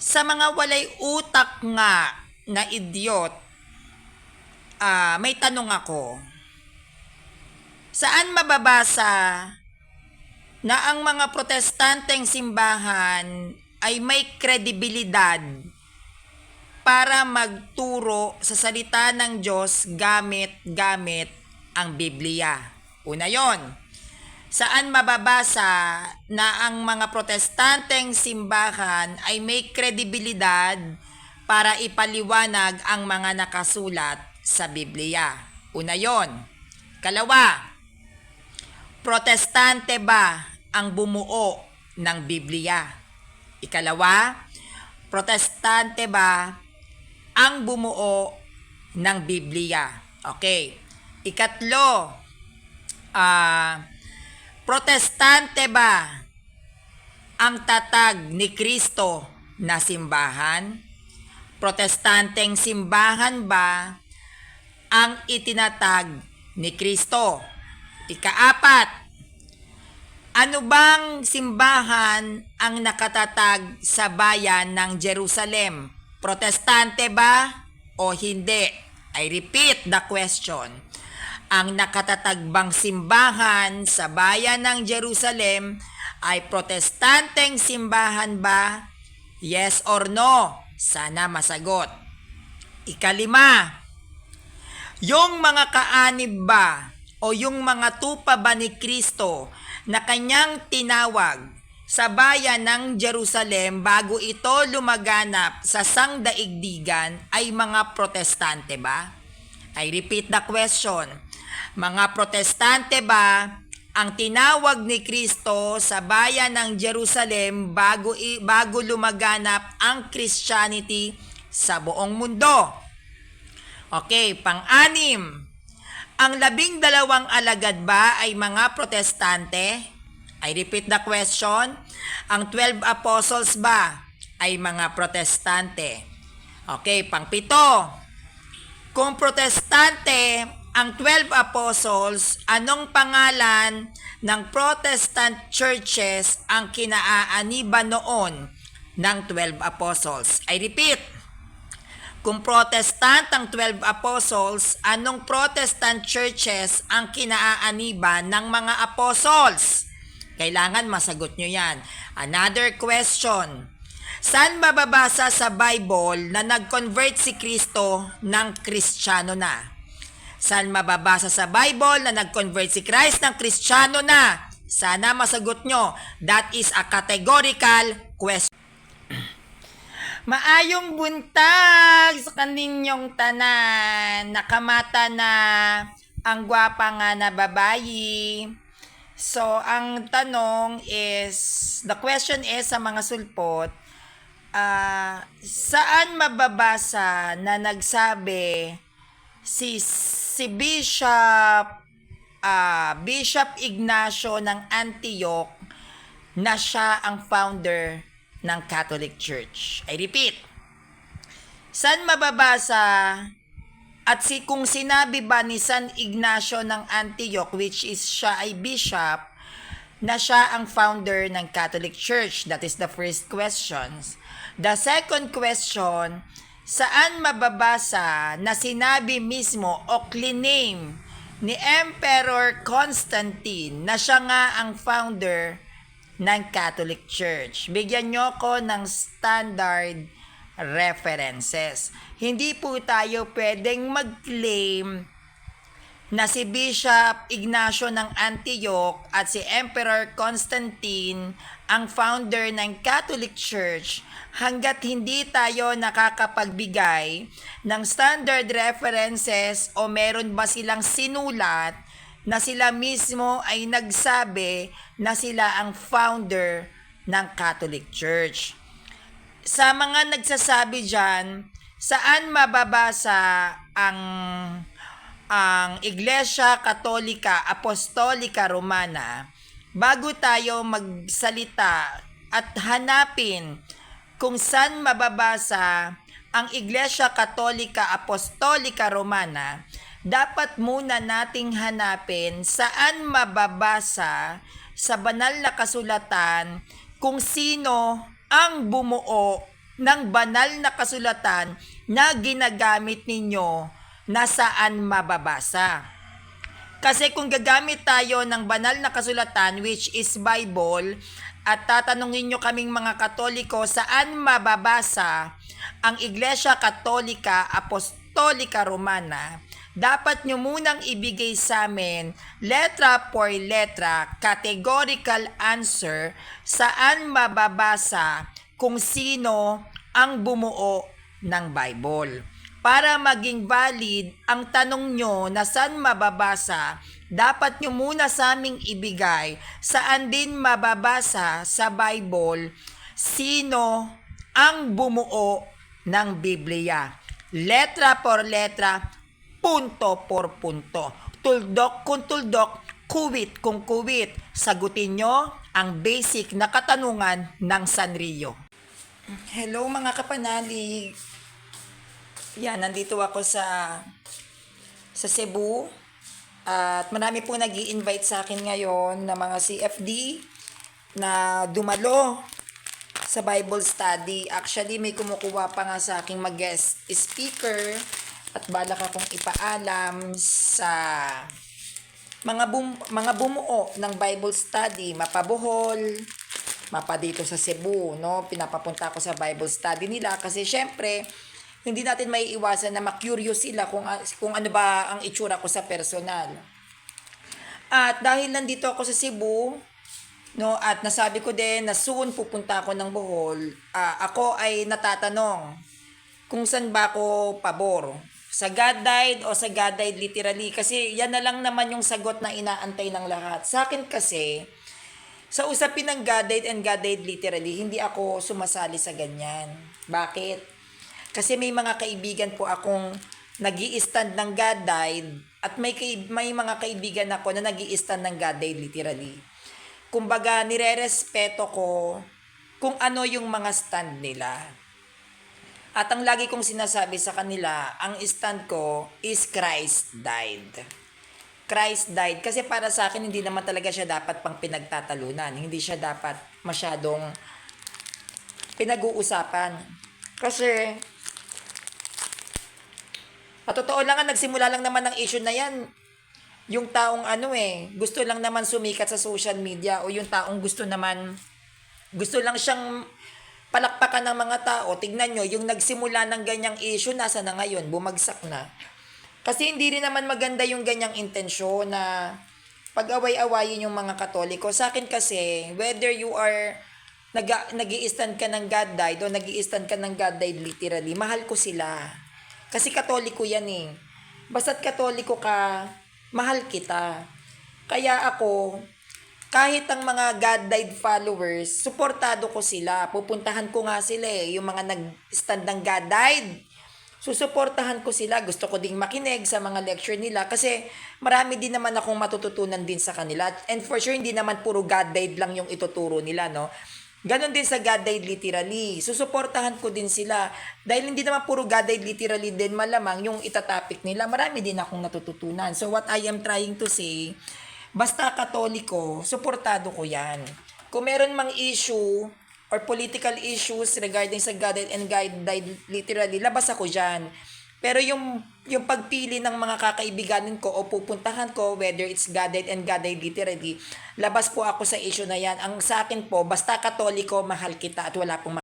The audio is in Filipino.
Sa mga walay utak nga na idiot, may tanong ako. Saan mababasa na ang mga protestanteng simbahan ay may kredibilidad para magturo sa salita ng Diyos gamit ang Biblia? Una yon. Saan mababasa na ang mga protestanteng simbahan ay may kredibilidad para ipaliwanag ang mga nakasulat sa Biblia? Una yon. Kalawa, protestante ba ang bumuo ng Biblia? Ikalawa, protestante ba ang bumuo ng Biblia? Okay. Ikatlo, protestante ba ang tatag ni Kristo na simbahan? Protestanteng simbahan ba ang itinatag ni Kristo? Ikaapat, ano bang simbahan ang nakatatag sa bayan ng Jerusalem? Protestante ba o hindi? I repeat the question. Ang nakatatag bang simbahan sa bayan ng Jerusalem ay protestanteng simbahan ba? Yes or no? Sana masagot. Ikalima, yung mga kaanib ba o yung mga tupa ba ni Kristo na kanyang tinawag sa bayan ng Jerusalem bago ito lumaganap sa sangdaigdigan ay mga protestante ba? I repeat the question. Mga protestante ba ang tinawag ni Kristo sa bayan ng Jerusalem bago lumaganap ang Christianity sa buong mundo? Okay, pang-anim. Ang 12 alagad ba ay mga protestante? I repeat the question. Ang 12 apostles ba ay mga protestante? Okay, pang-7. Kung protestante ang 12 apostles, anong pangalan ng Protestant churches ang kinaaaniban noon ng 12 apostles? I repeat. Kung protestant ang 12 apostles, anong Protestant churches ang kinaaaniban ng mga apostles? Kailangan masagot nyo yan. Another question. Saan mababasa sa Bible na nag-convert si Kristo ng Kristiyano na? Saan mababasa sa Bible na nag-convert si Christ ng Kristiyano na? Sana masagot nyo. That is a categorical question. Maayong buntag sa kaninyong tanan. Nakamata na ang gwapa nga na babayi. So, ang tanong is, the question is sa mga sulpot, saan mababasa na nagsabi si Bishop Ignacio ng Antioch na siya ang founder ng Catholic Church? I repeat. Saan mababasa at kung sinabi ba ni San Ignacio ng Antioch, which is siya ay bishop, na siya ang founder ng Catholic Church? That is the first question. The second question, saan mababasa na sinabi mismo o claim ni Emperor Constantine na siya nga ang founder ng Catholic Church? Bigyan nyo ko ng standard references. Hindi po tayo pwedeng mag-claim na si Bishop Ignacio ng Antioch at si Emperor Constantine ang founder ng Catholic Church hanggat hindi tayo nakakapagbigay ng standard references o meron ba silang sinulat na sila mismo ay nagsabi na sila ang founder ng Catholic Church. Sa mga nagsasabi dyan, saan mababasa ang Iglesia Katolika Apostolika Romana bago tayo magsalita at hanapin kung saan mababasa ang Iglesia Katolika Apostolika Romana, dapat muna nating hanapin saan mababasa sa banal na kasulatan kung sino ang bumuo ng banal na kasulatan na ginagamit ninyo na saan mababasa. Kasi kung gagamit tayo ng banal na kasulatan, which is Bible, at tatanungin nyo kaming mga Katoliko saan mababasa ang Iglesia Katolika Apostolika Romana, dapat nyo munang ibigay sa amin letra por letra, categorical answer, saan mababasa kung sino ang bumuo ng Bible. Para maging valid ang tanong nyo na saan mababasa, dapat nyo muna sa aming ibigay saan din mababasa sa Bible sino ang bumuo ng Biblia. Letra por letra, punto por punto. Tuldok kung tuldok, kuwit kung kuwit. Sagutin nyo ang basic na katanungan ng Sanrio. Hello mga kapanalig. Yan, nandito ako sa Cebu. At marami po nag-i-invite sa akin ngayon na mga CFD na dumalo sa Bible study. Actually, may kumukuha pa nga sa aking mag-guest speaker at balak akong ipaalam sa mga bumuo ng Bible study, mapabuhol, mapa dito sa Cebu, no? Pinapapunta ako sa Bible study nila kasi syempre, hindi natin may iwasan na ma-curious sila kung ano ba ang itsura ko sa personal. At dahil nandito ako sa Cebu, no, at nasabi ko din na soon pupunta ako ng Bohol, ako ay natatanong kung saan ba ako pabor. Sa God died o sa God died literally. Kasi yan na lang naman yung sagot na inaantay ng lahat. Sa akin kasi, sa usapin ng God died and God died literally, hindi ako sumasali sa ganyan. Bakit? Kasi may mga kaibigan po akong nag-i-stand ng God died at may mga kaibigan ako na nag-i-stand ng God died literally. Kumbaga, nire-respeto ko kung ano yung mga stand nila. At ang lagi kong sinasabi sa kanila, ang stand ko is Christ died. Christ died. Kasi para sa akin, hindi naman talaga siya dapat pang pinagtatalunan. Hindi siya dapat masyadong pinag-uusapan. Kasi totoo lang nagsimula lang naman ng issue na yan. Yung taong gusto lang naman sumikat sa social media o yung taong gusto lang siyang palakpakan ng mga tao. Tignan nyo, yung nagsimula ng ganyang issue, nasa na ngayon, bumagsak na. Kasi hindi rin naman maganda yung ganyang intensyon na pag-away-awayin yung mga Katoliko. Sa akin kasi, whether you are nag-i-stand ka ng God died o nag-i-stand ka ng God died literally, mahal ko sila. Kasi Katoliko yan eh. Basta't Katoliko ka, mahal kita. Kaya ako, kahit ang mga God died followers, suportado ko sila. Pupuntahan ko nga sila eh, yung mga nag-stand ng God died. Susuportahan ko sila. Gusto ko ding makinig sa mga lecture nila kasi marami din naman akong matututunan din sa kanila. And for sure, hindi naman puro God died lang yung ituturo nila, no? Ganon din sa God died literally. Susuportahan ko din sila. Dahil hindi naman puro God died literally din malamang yung itatapik nila. Marami din akong natututunan. So what I am trying to say, basta Katoliko, suportado ko yan. Kung meron mang issue or political issues regarding sa God died and God died literally, labas ako dyan. Pero yung pagpili ng mga kakaibiganin ko o pupuntahan ko, whether it's God died and God died literally, labas po ako sa issue na yan. Ang sa akin po, basta Katoliko, mahal kita at wala pong